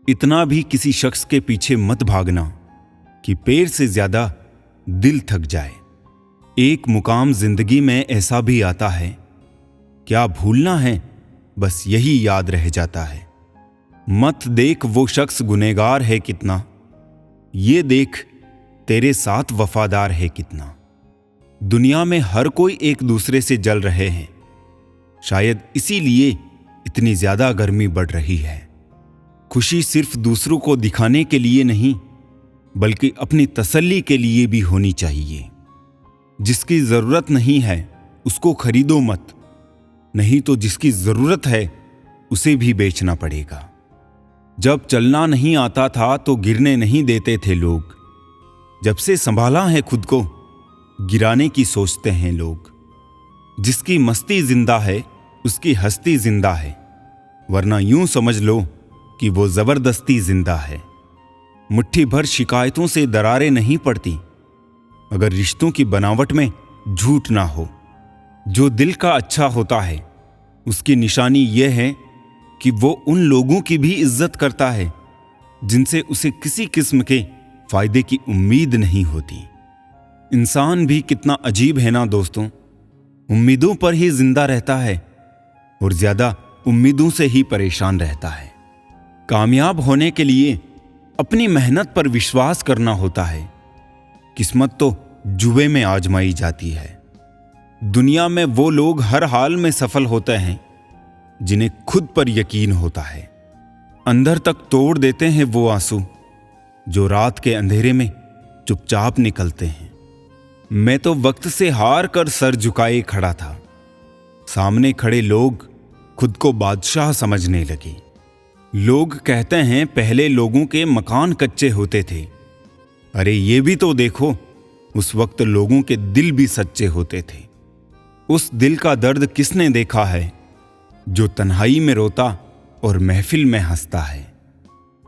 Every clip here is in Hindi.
इतना भी किसी शख्स के पीछे मत भागना कि पैर से ज्यादा दिल थक जाए। एक मुकाम जिंदगी में ऐसा भी आता है, क्या भूलना है बस यही याद रह जाता है। मत देख वो शख्स गुनहगार है कितना, ये देख तेरे साथ वफादार है कितना। दुनिया में हर कोई एक दूसरे से जल रहे हैं, शायद इसीलिए इतनी ज्यादा गर्मी बढ़ रही है। खुशी सिर्फ दूसरों को दिखाने के लिए नहीं, बल्कि अपनी तसल्ली के लिए भी होनी चाहिए। जिसकी जरूरत नहीं है उसको खरीदो मत, नहीं तो जिसकी जरूरत है उसे भी बेचना पड़ेगा। जब चलना नहीं आता था तो गिरने नहीं देते थे लोग, जब से संभाला है खुद को गिराने की सोचते हैं लोग। जिसकी मस्ती जिंदा है उसकी हस्ती जिंदा है, वरना यूं समझ लो कि वो जबरदस्ती जिंदा है। मुट्ठी भर शिकायतों से दरारें नहीं पड़ती अगर रिश्तों की बनावट में झूठ ना हो। जो दिल का अच्छा होता है उसकी निशानी यह है कि वो उन लोगों की भी इज्जत करता है जिनसे उसे किसी किस्म के फायदे की उम्मीद नहीं होती। इंसान भी कितना अजीब है ना दोस्तों, उम्मीदों पर ही जिंदा रहता है और ज्यादा उम्मीदों से ही परेशान रहता है। कामयाब होने के लिए अपनी मेहनत पर विश्वास करना होता है, किस्मत तो जुए में आजमाई जाती है। दुनिया में वो लोग हर हाल में सफल होते हैं जिन्हें खुद पर यकीन होता है। अंदर तक तोड़ देते हैं वो आंसू जो रात के अंधेरे में चुपचाप निकलते हैं। मैं तो वक्त से हार कर सर झुकाए खड़ा था, सामने खड़े लोग खुद को बादशाह समझने लगे। लोग कहते हैं पहले लोगों के मकान कच्चे होते थे, अरे ये भी तो देखो उस वक्त लोगों के दिल भी सच्चे होते थे। उस दिल का दर्द किसने देखा है जो तन्हाई में रोता और महफिल में हंसता है।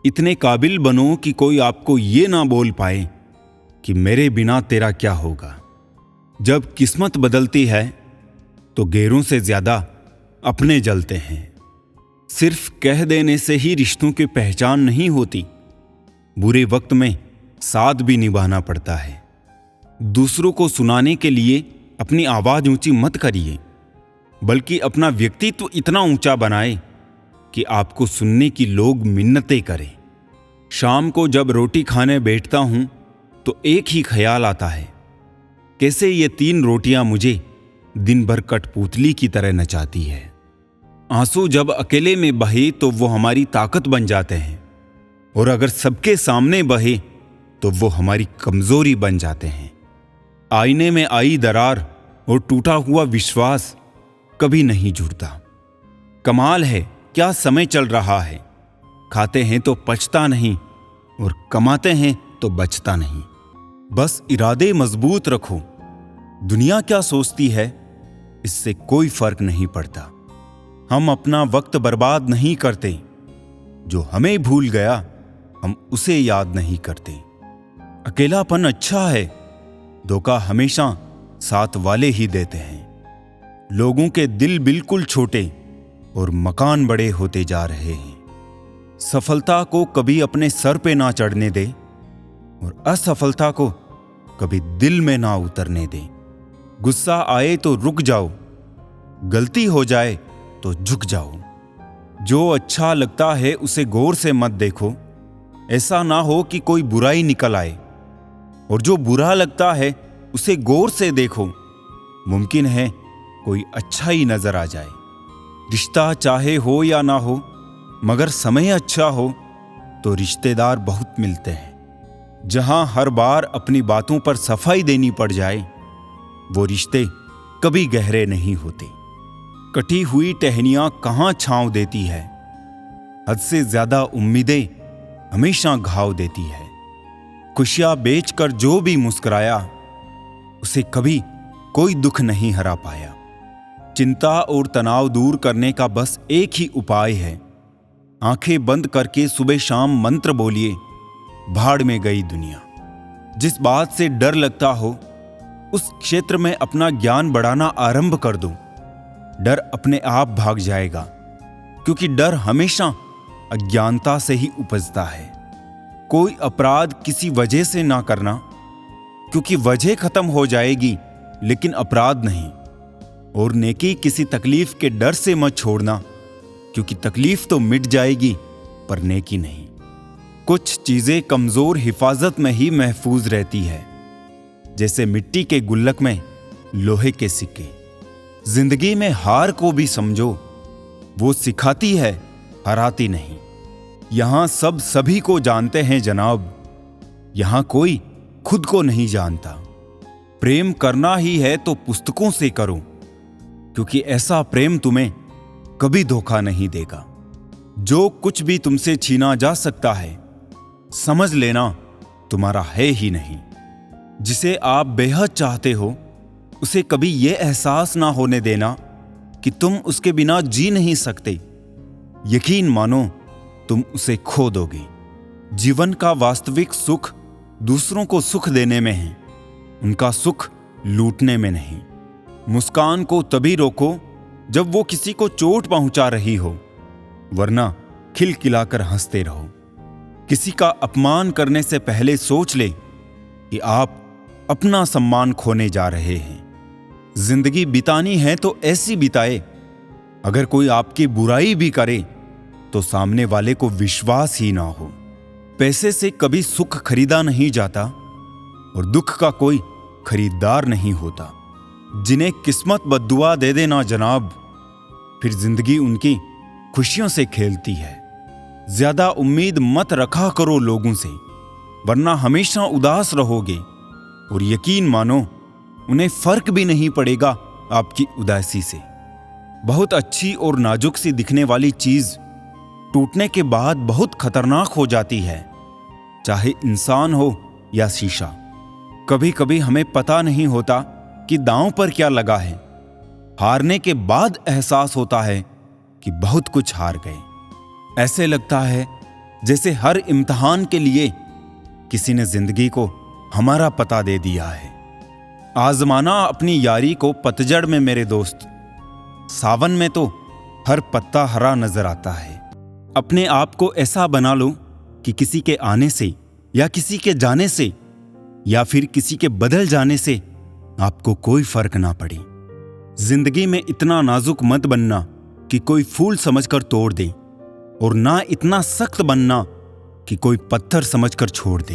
इतने काबिल बनो कि कोई आपको ये ना बोल पाए कि मेरे बिना तेरा क्या होगा। जब किस्मत बदलती है तो गैरों से ज्यादा अपने जलते हैं। सिर्फ कह देने से ही रिश्तों की पहचान नहीं होती, बुरे वक्त में साथ भी निभाना पड़ता है। दूसरों को सुनाने के लिए अपनी आवाज ऊंची मत करिए, बल्कि अपना व्यक्तित्व इतना ऊंचा बनाए कि आपको सुनने की लोग मिन्नतें करें। शाम को जब रोटी खाने बैठता हूं तो एक ही ख्याल आता है, कैसे ये 3 रोटियां मुझे दिन भर कठपुतली की तरह नचाती है। आंसू जब अकेले में बहे तो वो हमारी ताकत बन जाते हैं, और अगर सबके सामने बहे तो वो हमारी कमजोरी बन जाते हैं। आईने में आई दरार और टूटा हुआ विश्वास कभी नहीं जुड़ता। कमाल है क्या समय चल रहा है, खाते हैं तो पचता नहीं और कमाते हैं तो बचता नहीं। बस इरादे मजबूत रखो, दुनिया क्या सोचती है इससे कोई फर्क नहीं पड़ता। हम अपना वक्त बर्बाद नहीं करते, जो हमें भूल गया हम उसे याद नहीं करते। अकेलापन अच्छा है, धोखा हमेशा साथ वाले ही देते हैं। लोगों के दिल बिल्कुल छोटे और मकान बड़े होते जा रहे हैं। सफलता को कभी अपने सर पे ना चढ़ने दे और असफलता को कभी दिल में ना उतरने दे। गुस्सा आए तो रुक जाओ, गलती हो जाए तो झुक जाओ। जो अच्छा लगता है उसे गौर से मत देखो, ऐसा ना हो कि कोई बुराई निकल आए, और जो बुरा लगता है उसे गौर से देखो, मुमकिन है कोई अच्छा ही नजर आ जाए। रिश्ता चाहे हो या ना हो, मगर समय अच्छा हो तो रिश्तेदार बहुत मिलते हैं। जहां हर बार अपनी बातों पर सफाई देनी पड़ जाए, वो रिश्ते कभी गहरे नहीं होते। कटी हुई टहनियां कहां छांव देती है, हद से ज्यादा उम्मीदें हमेशा घाव देती है। खुशियां बेचकर जो भी मुस्कुराया, उसे कभी कोई दुख नहीं हरा पाया। चिंता और तनाव दूर करने का बस एक ही उपाय है, आंखें बंद करके सुबह शाम मंत्र बोलिए, भाड़ में गई दुनिया। जिस बात से डर लगता हो उस क्षेत्र में अपना ज्ञान बढ़ाना आरंभ कर दो। डर अपने आप भाग जाएगा, क्योंकि डर हमेशा अज्ञानता से ही उपजता है। कोई अपराध किसी वजह से ना करना, क्योंकि वजह खत्म हो जाएगी लेकिन अपराध नहीं। और नेकी किसी तकलीफ के डर से मत छोड़ना, क्योंकि तकलीफ तो मिट जाएगी पर नेकी नहीं। कुछ चीजें कमजोर हिफाजत में ही महफूज रहती है, जैसे मिट्टी के गुल्लक में लोहे के सिक्के। जिंदगी में हार को भी समझो, वो सिखाती है, हराती नहीं। यहां सब सभी को जानते हैं जनाब, यहां कोई खुद को नहीं जानता। प्रेम करना ही है तो पुस्तकों से करो, क्योंकि ऐसा प्रेम तुम्हें कभी धोखा नहीं देगा। जो कुछ भी तुमसे छीना जा सकता है, समझ लेना तुम्हारा है ही नहीं। जिसे आप बेहद चाहते हो, उसे कभी यह एहसास ना होने देना कि तुम उसके बिना जी नहीं सकते। यकीन मानो तुम उसे खो दोगे। जीवन का वास्तविक सुख दूसरों को सुख देने में है, उनका सुख लूटने में नहीं। मुस्कान को तभी रोको जब वो किसी को चोट पहुंचा रही हो, वरना खिलखिलाकर हंसते रहो। किसी का अपमान करने से पहले सोच ले कि आप अपना सम्मान खोने जा रहे हैं। जिंदगी बितानी है तो ऐसी बिताए, अगर कोई आपकी बुराई भी करे तो सामने वाले को विश्वास ही ना हो। पैसे से कभी सुख खरीदा नहीं जाता और दुख का कोई खरीदार नहीं होता। जिन्हें किस्मत बद्दुआ दे देना जनाब, फिर जिंदगी उनकी खुशियों से खेलती है। ज्यादा उम्मीद मत रखा करो लोगों से, वरना हमेशा उदास रहोगे। और यकीन मानो उन्हें फर्क भी नहीं पड़ेगा आपकी उदासी से। बहुत अच्छी और नाजुक सी दिखने वाली चीज टूटने के बाद बहुत खतरनाक हो जाती है, चाहे इंसान हो या शीशा। कभी कभी हमें पता नहीं होता कि दांव पर क्या लगा है। हारने के बाद एहसास होता है कि बहुत कुछ हार गए। ऐसे लगता है जैसे हर इम्तिहान के लिए किसी ने जिंदगी को हमारा पता दे दिया है। आजमाना अपनी यारी को पतझड़ में मेरे दोस्त, सावन में तो हर पत्ता हरा नजर आता है। अपने आप को ऐसा बना लो कि किसी के आने से या किसी के जाने से या फिर किसी के बदल जाने से आपको कोई फर्क ना पड़े। जिंदगी में इतना नाजुक मत बनना कि कोई फूल समझकर तोड़ दे, और ना इतना सख्त बनना कि कोई पत्थर समझकर छोड़ दे।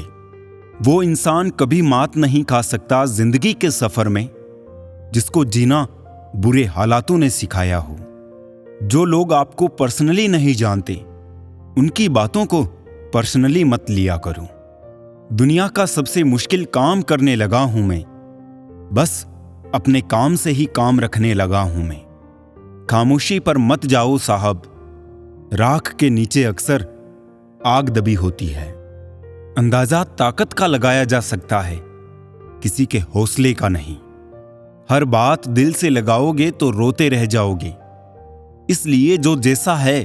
वो इंसान कभी मात नहीं खा सकता जिंदगी के सफर में, जिसको जीना बुरे हालातों ने सिखाया हो। जो लोग आपको पर्सनली नहीं जानते, उनकी बातों को पर्सनली मत लिया करो। दुनिया का सबसे मुश्किल काम करने लगा हूं मैं, बस अपने काम से ही काम रखने लगा हूं मैं। खामोशी पर मत जाओ साहब, राख के नीचे अक्सर आग दबी होती है। अंदाजा ताकत का लगाया जा सकता है, किसी के हौसले का नहीं। हर बात दिल से लगाओगे तो रोते रह जाओगे। इसलिए जो जैसा है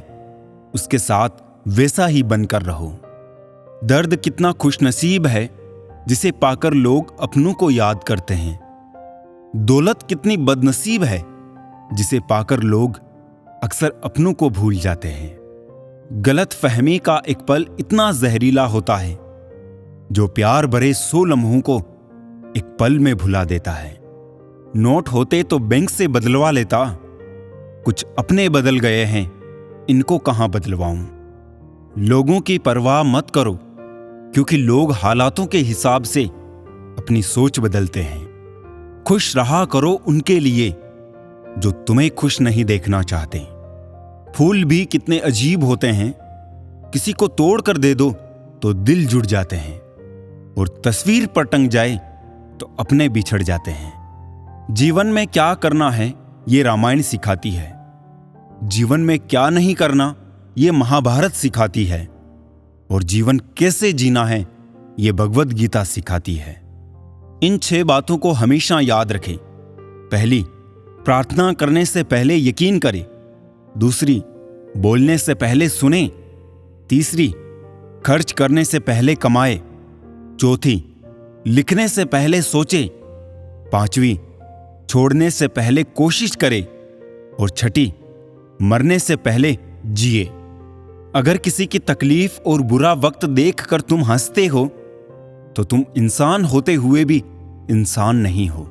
उसके साथ वैसा ही बनकर रहो। दर्द कितना खुशनसीब है जिसे पाकर लोग अपनों को याद करते हैं। दौलत कितनी बदनसीब है जिसे पाकर लोग अक्सर अपनों को भूल जाते हैं। गलत फहमी का एक पल इतना जहरीला होता है जो प्यार भरे 100 लम्हों को एक पल में भुला देता है। नोट होते तो बैंक से बदलवा लेता, कुछ अपने बदल गए हैं, इनको कहां बदलवाऊं। लोगों की परवाह मत करो, क्योंकि लोग हालातों के हिसाब से अपनी सोच बदलते हैं। खुश रहा करो उनके लिए जो तुम्हें खुश नहीं देखना चाहते। फूल भी कितने अजीब होते हैं, किसी को तोड़ कर दे दो तो दिल जुड़ जाते हैं, और तस्वीर पर टंग जाए तो अपने बिछड़ जाते हैं। जीवन में क्या करना है ये रामायण सिखाती है, जीवन में क्या नहीं करना ये महाभारत सिखाती है, और जीवन कैसे जीना है ये भगवद गीता सिखाती है। इन 6 बातों को हमेशा याद रखें। पहली, प्रार्थना करने से पहले यकीन करें। दूसरी, बोलने से पहले सुने। तीसरी, खर्च करने से पहले कमाए। चौथी, लिखने से पहले सोचे। पांचवी, छोड़ने से पहले कोशिश करे। और छठी, मरने से पहले जिए। अगर किसी की तकलीफ और बुरा वक्त देखकर तुम हंसते हो तो तुम इंसान होते हुए भी इंसान नहीं हो।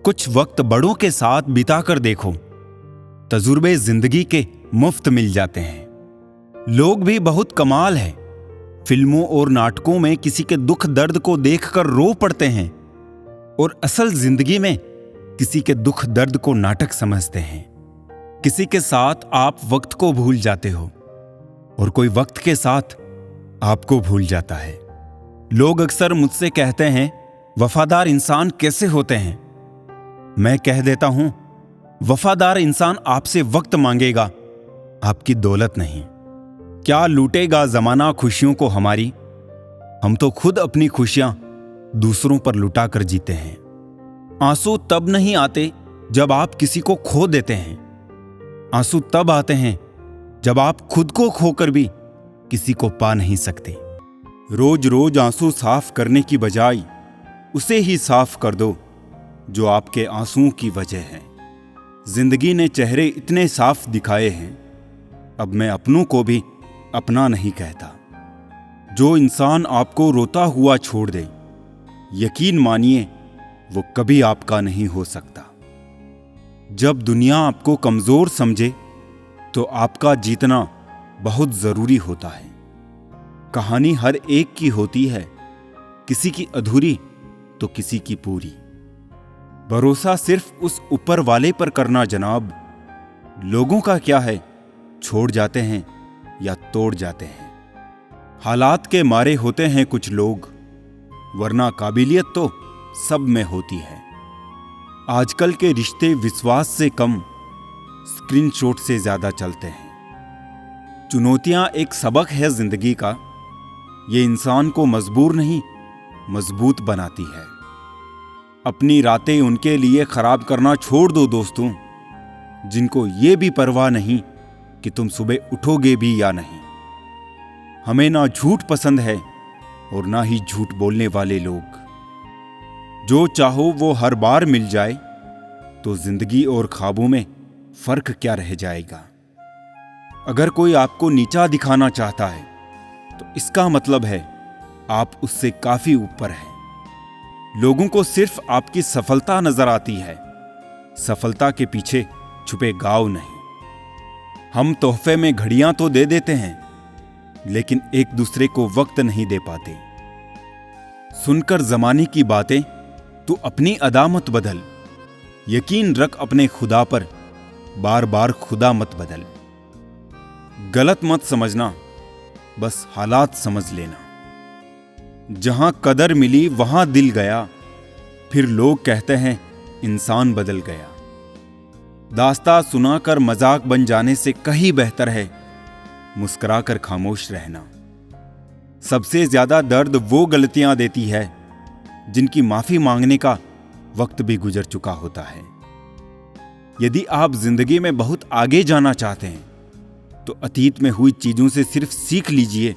कुछ वक्त बड़ों के साथ बिताकर देखो, तजुर्बे जिंदगी के मुफ्त मिल जाते हैं। लोग भी बहुत कमाल है, फिल्मों और नाटकों में किसी के दुख दर्द को देखकर रो पड़ते हैं और असल जिंदगी में किसी के दुख दर्द को नाटक समझते हैं। किसी के साथ आप वक्त को भूल जाते हो और कोई वक्त के साथ आपको भूल जाता है। लोग अक्सर मुझसे कहते हैं, वफादार इंसान कैसे होते हैं? मैं कह देता हूं, वफादार इंसान आपसे वक्त मांगेगा, आपकी दौलत नहीं। क्या लूटेगा जमाना खुशियों को हमारी? हम तो खुद अपनी खुशियां दूसरों पर लुटा कर जीते हैं। आंसू तब नहीं आते जब आप किसी को खो देते हैं, आंसू तब आते हैं जब आप खुद को खोकर भी किसी को पा नहीं सकते। रोज रोज आंसू साफ करने की बजाय उसे ही साफ कर दो जो आपके आंसुओं की वजह है। जिंदगी ने चेहरे इतने साफ दिखाए हैं, अब मैं अपनों को भी अपना नहीं कहता। जो इंसान आपको रोता हुआ छोड़ दे, यकीन मानिए वो कभी आपका नहीं हो सकता। जब दुनिया आपको कमजोर समझे तो आपका जीतना बहुत जरूरी होता है। कहानी हर एक की होती है, किसी की अधूरी तो किसी की पूरी। भरोसा सिर्फ उस ऊपर वाले पर करना जनाब, लोगों का क्या है, छोड़ जाते हैं या तोड़ जाते हैं। हालात के मारे होते हैं कुछ लोग, वरना काबिलियत तो सब में होती है। आजकल के रिश्ते विश्वास से कम स्क्रीनशॉट से ज्यादा चलते हैं। चुनौतियां एक सबक है जिंदगी का, ये इंसान को मजबूर नहीं मजबूत बनाती है। अपनी रातें उनके लिए खराब करना छोड़ दो दोस्तों, जिनको ये भी परवाह नहीं कि तुम सुबह उठोगे भी या नहीं। हमें ना झूठ पसंद है और ना ही झूठ बोलने वाले लोग। जो चाहो वो हर बार मिल जाए तो जिंदगी और ख्वाबों में फर्क क्या रह जाएगा। अगर कोई आपको नीचा दिखाना चाहता है तो इसका मतलब है आप उससे काफी ऊपर हैं। लोगों को सिर्फ आपकी सफलता नजर आती है, सफलता के पीछे छुपे गाँव नहीं। हम तोहफे में घड़ियां तो दे देते हैं, लेकिन एक दूसरे को वक्त नहीं दे पाते। सुनकर जमाने की बातें तू अपनी अदा मत बदल, यकीन रख अपने खुदा पर, बार बार खुदा मत बदल। गलत मत समझना, बस हालात समझ लेना। जहां कदर मिली वहां दिल गया, फिर लोग कहते हैं इंसान बदल गया। दास्तां सुनाकर मजाक बन जाने से कहीं बेहतर है मुस्कुराकर खामोश रहना। सबसे ज्यादा दर्द वो गलतियां देती है जिनकी माफी मांगने का वक्त भी गुजर चुका होता है। यदि आप जिंदगी में बहुत आगे जाना चाहते हैं तो अतीत में हुई चीजों से सिर्फ सीख लीजिए,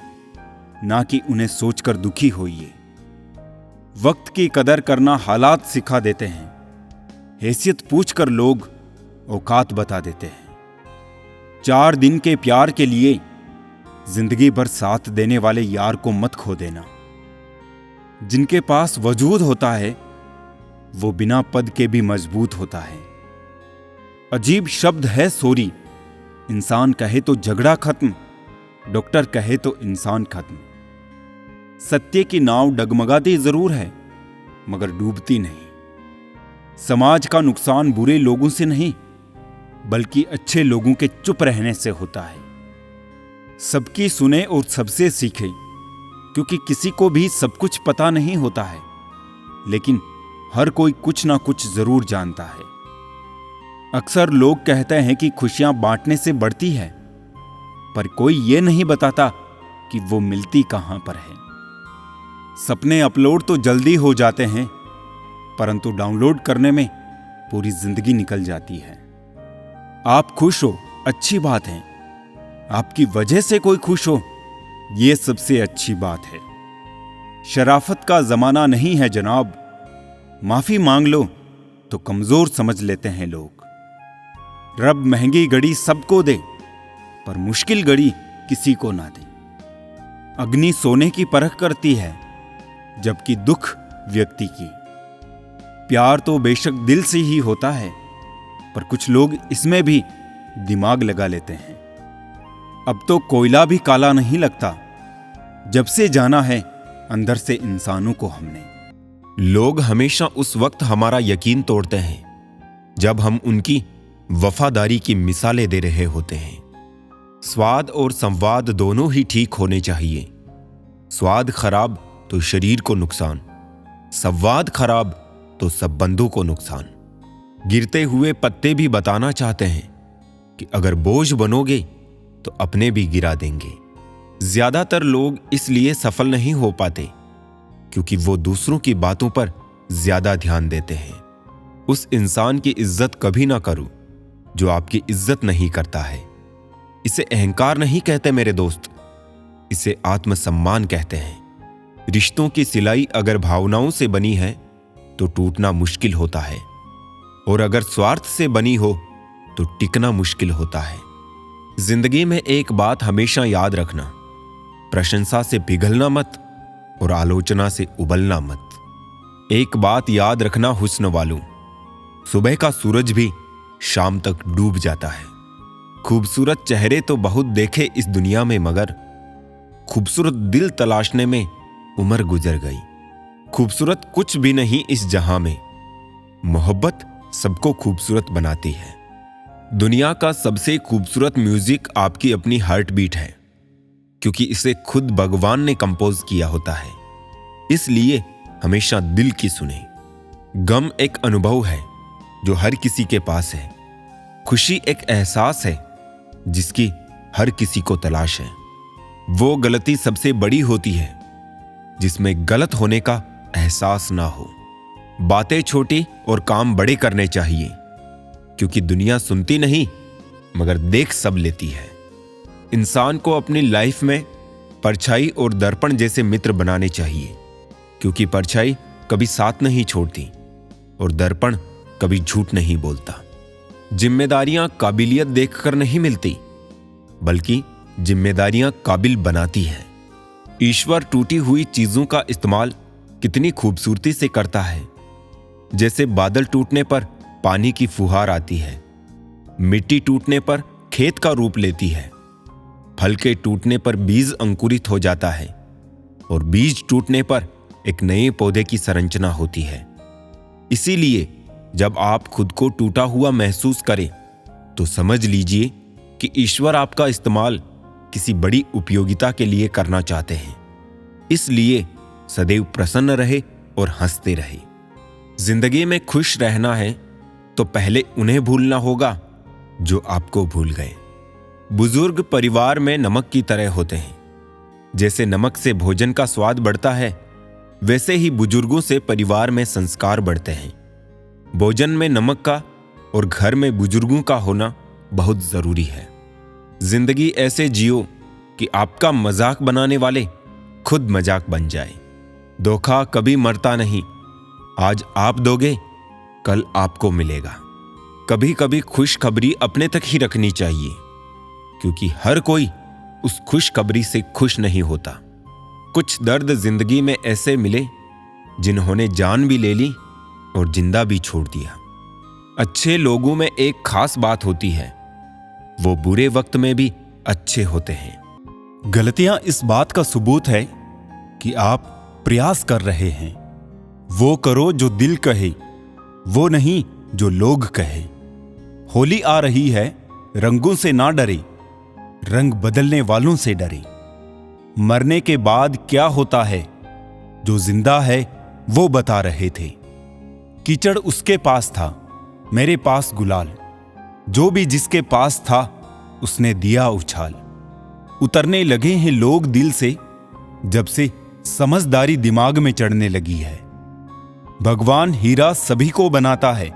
ना कि उन्हें सोचकर दुखी होइए। वक्त की कदर करना हालात सिखा देते हैं, हैसियत पूछकर लोग औकात बता देते हैं। 4 दिन के प्यार के लिए जिंदगी भर साथ देने वाले यार को मत खो देना। जिनके पास वजूद होता है वो बिना पद के भी मजबूत होता है। अजीब शब्द है सॉरी, इंसान कहे तो झगड़ा खत्म, डॉक्टर कहे तो इंसान खत्म। सत्य की नाव डगमगाती जरूर है मगर डूबती नहीं। समाज का नुकसान बुरे लोगों से नहीं बल्कि अच्छे लोगों के चुप रहने से होता है। सबकी सुने और सबसे सीखे, क्योंकि किसी को भी सब कुछ पता नहीं होता है, लेकिन हर कोई कुछ ना कुछ जरूर जानता है। अक्सर लोग कहते हैं कि खुशियां बांटने से बढ़ती है, पर कोई ये नहीं बताता कि वो मिलती कहां पर है। सपने अपलोड तो जल्दी हो जाते हैं, परंतु डाउनलोड करने में पूरी जिंदगी निकल जाती है। आप खुश हो, अच्छी बात है। आपकी वजह से कोई खुश हो, यह सबसे अच्छी बात है। शराफत का जमाना नहीं है जनाब, माफी मांग लो तो कमजोर समझ लेते हैं लोग। रब महंगी घड़ी सबको दे, पर मुश्किल घड़ी किसी को ना दें। अग्नि सोने की परख करती है, जबकि दुख व्यक्ति की। प्यार तो बेशक दिल से ही होता है, पर कुछ लोग इसमें भी दिमाग लगा लेते हैं। अब तो कोयला भी काला नहीं लगता, जब से जाना है अंदर से इंसानों को हमने। लोग हमेशा उस वक्त हमारा यकीन तोड़ते हैं जब हम उनकी वफादारी की मिसालें दे रहे होते हैं। स्वाद और संवाद दोनों ही ठीक होने चाहिए। स्वाद खराब तो शरीर को नुकसान, संवाद खराब तो संबंधों को नुकसान। गिरते हुए पत्ते भी बताना चाहते हैं कि अगर बोझ बनोगे तो अपने भी गिरा देंगे। ज्यादातर लोग इसलिए सफल नहीं हो पाते क्योंकि वो दूसरों की बातों पर ज्यादा ध्यान देते हैं। उस इंसान की इज्जत कभी ना करो जो आपकी इज्जत नहीं करता है। इसे अहंकार नहीं कहते मेरे दोस्त, इसे आत्मसम्मान कहते हैं। रिश्तों की सिलाई अगर भावनाओं से बनी है तो टूटना मुश्किल होता है, और अगर स्वार्थ से बनी हो तो टिकना मुश्किल होता है। जिंदगी में एक बात हमेशा याद रखना, प्रशंसा से पिघलना मत और आलोचना से उबलना मत। एक बात याद रखना हुस्न वालों, सुबह का सूरज भी शाम तक डूब जाता है। खूबसूरत चेहरे तो बहुत देखे इस दुनिया में, मगर खूबसूरत दिल तलाशने में उम्र गुजर गई। खूबसूरत कुछ भी नहीं इस जहां में, मोहब्बत सबको खूबसूरत बनाती है। दुनिया का सबसे खूबसूरत म्यूजिक आपकी अपनी हार्ट बीट है, क्योंकि इसे खुद भगवान ने कंपोज किया होता है। इसलिए हमेशा दिल की सुने। गम एक अनुभव है जो हर किसी के पास है। खुशी एक एहसास है जिसकी हर किसी को तलाश है। वो गलती सबसे बड़ी होती है जिसमें गलत होने का एहसास ना हो। बातें छोटी और काम बड़े करने चाहिए, क्योंकि दुनिया सुनती नहीं मगर देख सब लेती है। इंसान को अपनी लाइफ में परछाई और दर्पण जैसे मित्र बनाने चाहिए, क्योंकि परछाई कभी साथ नहीं छोड़ती और दर्पण कभी झूठ नहीं बोलता। जिम्मेदारियां काबिलियत देखकर नहीं मिलती, बल्कि जिम्मेदारियां काबिल बनाती हैं। ईश्वर टूटी हुई चीजों का इस्तेमाल कितनी खूबसूरती से करता है। जैसे बादल टूटने पर पानी की फुहार आती है, मिट्टी टूटने पर खेत का रूप लेती है, फल के टूटने पर बीज अंकुरित हो जाता है और बीज टूटने पर एक नए पौधे की संरचना होती है। इसीलिए जब आप खुद को टूटा हुआ महसूस करें तो समझ लीजिए कि ईश्वर आपका इस्तेमाल किसी बड़ी उपयोगिता के लिए करना चाहते हैं। इसलिए सदैव प्रसन्न रहे और हंसते रहे। जिंदगी में खुश रहना है तो पहले उन्हें भूलना होगा जो आपको भूल गए। बुजुर्ग परिवार में नमक की तरह होते हैं। जैसे नमक से भोजन का स्वाद बढ़ता है, वैसे ही बुजुर्गों से परिवार में संस्कार बढ़ते हैं। भोजन में नमक का और घर में बुजुर्गों का होना बहुत जरूरी है। जिंदगी ऐसे जियो कि आपका मजाक बनाने वाले खुद मजाक बन जाए। धोखा कभी मरता नहीं, आज आप दोगे कल आपको मिलेगा। कभी कभी खुशखबरी अपने तक ही रखनी चाहिए, क्योंकि हर कोई उस खुशखबरी से खुश नहीं होता। कुछ दर्द जिंदगी में ऐसे मिले जिन्होंने जान भी ले ली और जिंदा भी छोड़ दिया। अच्छे लोगों में एक खास बात होती है, वो बुरे वक्त में भी अच्छे होते हैं। गलतियां इस बात का सबूत है कि आप प्रयास कर रहे हैं। वो करो जो दिल कहे, वो नहीं जो लोग कहे। होली आ रही है, रंगों से ना डरे, रंग बदलने वालों से डरे। मरने के बाद क्या होता है, जो जिंदा है वो बता रहे थे। कीचड़ उसके पास था, मेरे पास गुलाल। जो भी जिसके पास था उसने दिया उछाल। उतरने लगे हैं लोग दिल से, जब से समझदारी दिमाग में चढ़ने लगी है। भगवान हीरा सभी को बनाता है,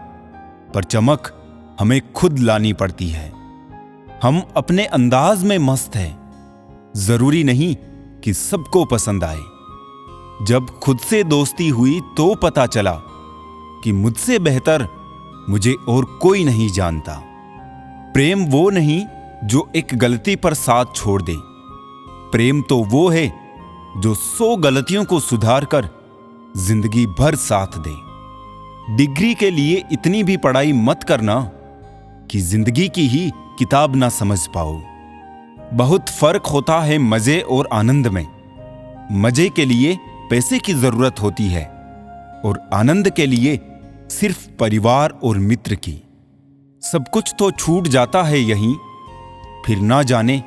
पर चमक हमें खुद लानी पड़ती है। हम अपने अंदाज में मस्त हैं, जरूरी नहीं कि सबको पसंद आए। जब खुद से दोस्ती हुई तो पता चला कि मुझसे बेहतर मुझे और कोई नहीं जानता। प्रेम वो नहीं जो एक गलती पर साथ छोड़ दे, प्रेम तो वो है जो 100 गलतियों को सुधार कर जिंदगी भर साथ दे। डिग्री के लिए इतनी भी पढ़ाई मत करना कि जिंदगी की ही किताब ना समझ पाओ। बहुत फर्क होता है मजे और आनंद में। मजे के लिए पैसे की जरूरत होती है और आनंद के लिए सिर्फ परिवार और मित्र की। सब कुछ तो छूट जाता है यहीं, फिर ना जाने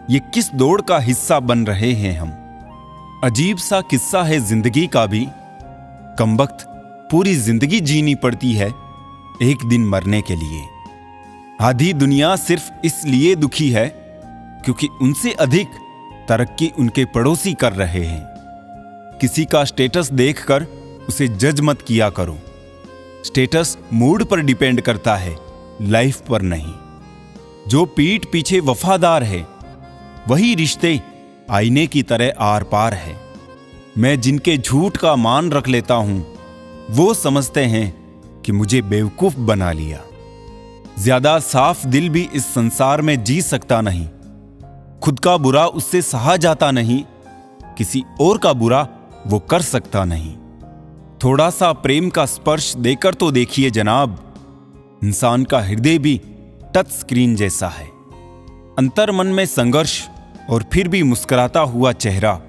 ये किस दौड़ का हिस्सा बन रहे हैं हम। अजीब सा किस्सा है जिंदगी का भी। कमबख्त पूरी जिंदगी जीनी पड़ती है एक दिन मरने के लिए। आधी दुनिया सिर्फ इसलिए दुखी है क्योंकि उनसे अधिक तरक्की उनके पड़ोसी कर रहे हैं। किसी का स्टेटस देखकर उसे जज मत किया करो। स्टेटस मूड पर डिपेंड करता है, लाइफ पर नहीं। जो पीठ पीछे वफादार है वही रिश्ते आईने की तरह आर पार है। मैं जिनके झूठ का मान रख लेता हूं वो समझते हैं कि मुझे बेवकूफ बना लिया। ज्यादा साफ दिल भी इस संसार में जी सकता नहीं। खुद का बुरा उससे सहा जाता नहीं, किसी और का बुरा वो कर सकता नहीं। थोड़ा सा प्रेम का स्पर्श देकर तो देखिए जनाब, इंसान का हृदय भी टच स्क्रीन जैसा है। अंतर मन में संघर्ष और फिर भी मुस्कुराता हुआ चेहरा,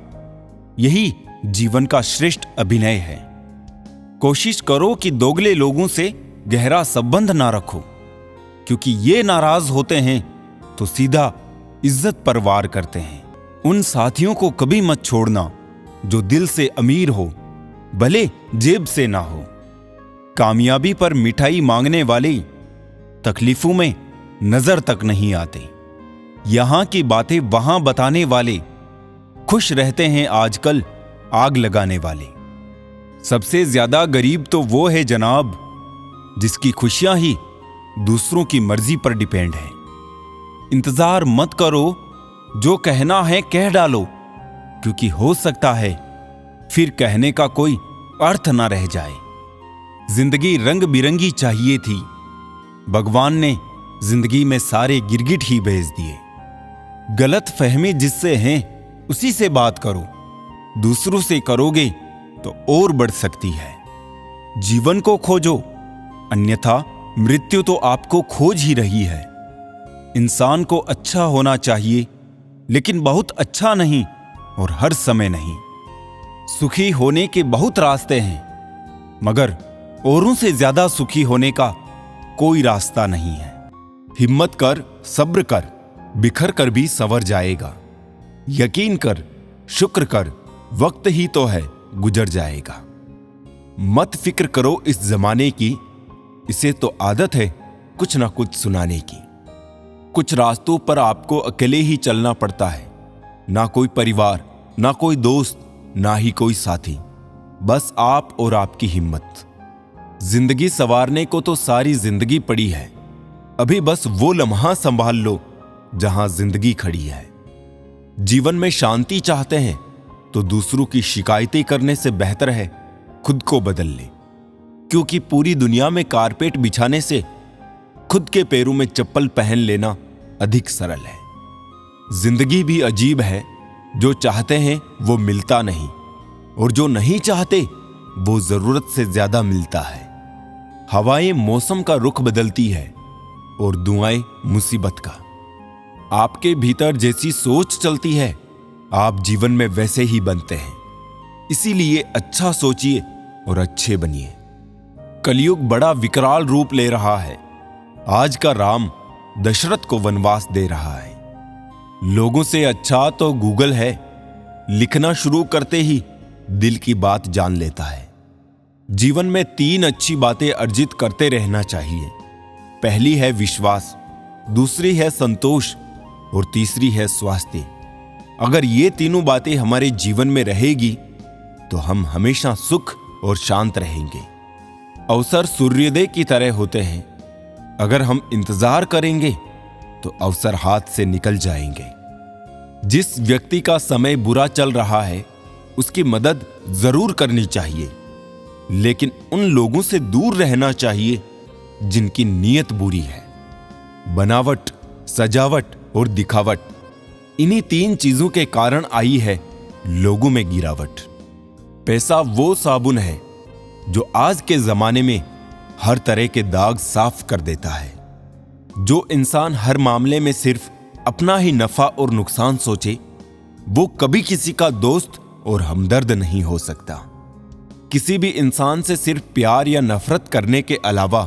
यही जीवन का श्रेष्ठ अभिनय है। कोशिश करो कि दोगले लोगों से गहरा संबंध ना रखो, क्योंकि ये नाराज होते हैं तो सीधा इज्जत पर वार करते हैं। उन साथियों को कभी मत छोड़ना जो दिल से अमीर हो, भले जेब से ना हो। कामयाबी पर मिठाई मांगने वाले तकलीफों में नजर तक नहीं आते। यहां की बातें वहां बताने वाले खुश रहते हैं आजकल आग लगाने वाले। सबसे ज्यादा गरीब तो वो है जनाब जिसकी खुशियां ही दूसरों की मर्जी पर डिपेंड है। इंतजार मत करो, जो कहना है कह डालो, क्योंकि हो सकता है फिर कहने का कोई अर्थ ना रह जाए। जिंदगी रंग बिरंगी चाहिए थी, भगवान ने जिंदगी में सारे गिरगिट ही भेज दिए। गलत फहमी जिससे है उसी से बात करो, दूसरों से करोगे तो और बढ़ सकती है। जीवन को खोजो, अन्यथा मृत्यु तो आपको खोज ही रही है। इंसान को अच्छा होना चाहिए, लेकिन बहुत अच्छा नहीं और हर समय नहीं। सुखी होने के बहुत रास्ते हैं, मगर औरों से ज्यादा सुखी होने का कोई रास्ता नहीं है। हिम्मत कर, सब्र कर, बिखर कर भी संवर जाएगा। यकीन कर, शुक्र कर, वक्त ही तो है गुजर जाएगा। मत फिक्र करो इस जमाने की, इसे तो आदत है कुछ ना कुछ सुनाने की। कुछ रास्तों पर आपको अकेले ही चलना पड़ता है, ना कोई परिवार, ना कोई दोस्त, ना ही कोई साथी, बस आप और आपकी हिम्मत। जिंदगी संवारने को तो सारी जिंदगी पड़ी है, अभी बस वो लम्हा संभाल लो जहां जिंदगी खड़ी है। जीवन में शांति चाहते हैं तो दूसरों की शिकायतें करने से बेहतर है खुद को बदल ले, क्योंकि पूरी दुनिया में कारपेट बिछाने से खुद के पैरों में चप्पल पहन लेना अधिक सरल है। जिंदगी भी अजीब है, जो चाहते हैं वो मिलता नहीं, और जो नहीं चाहते वो जरूरत से ज्यादा मिलता है। हवाएं मौसम का रुख बदलती है और दुआएं मुसीबत का। आपके भीतर जैसी सोच चलती है, आप जीवन में वैसे ही बनते हैं। इसीलिए अच्छा सोचिए और अच्छे बनिए। कलयुग बड़ा विकराल रूप ले रहा है। आज का राम दशरथ को वनवास दे रहा है। लोगों से अच्छा तो गूगल है, लिखना शुरू करते ही दिल की बात जान लेता है। जीवन में 3 अच्छी बातें अर्जित करते रहना चाहिए। पहली है विश्वास, दूसरी है संतोष और तीसरी है स्वास्थ्य। अगर ये तीनों बातें हमारे जीवन में रहेगी तो हम हमेशा सुख और शांत रहेंगे। अवसर सूर्योदय की तरह होते हैं, अगर हम इंतजार करेंगे तो अवसर हाथ से निकल जाएंगे। जिस व्यक्ति का समय बुरा चल रहा है उसकी मदद जरूर करनी चाहिए, लेकिन उन लोगों से दूर रहना चाहिए जिनकी नीयत बुरी है। बनावट, सजावट और दिखावट इन्हीं 3 चीजों के कारण आई है लोगों में गिरावट। पैसा वो साबुन है जो आज के जमाने में हर तरह के दाग साफ कर देता है। जो इंसान हर मामले में सिर्फ अपना ही नफा और नुकसान सोचे, वो कभी किसी का दोस्त और हमदर्द नहीं हो सकता। किसी भी इंसान से सिर्फ प्यार या नफरत करने के अलावा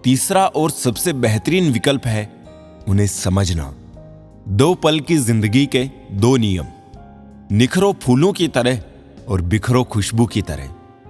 तीसरा और सबसे बेहतरीन विकल्प है उन्हें समझना। 2 पल की जिंदगी के 2 नियम, निखरो फूलों की तरह और बिखरो खुशबू की तरह।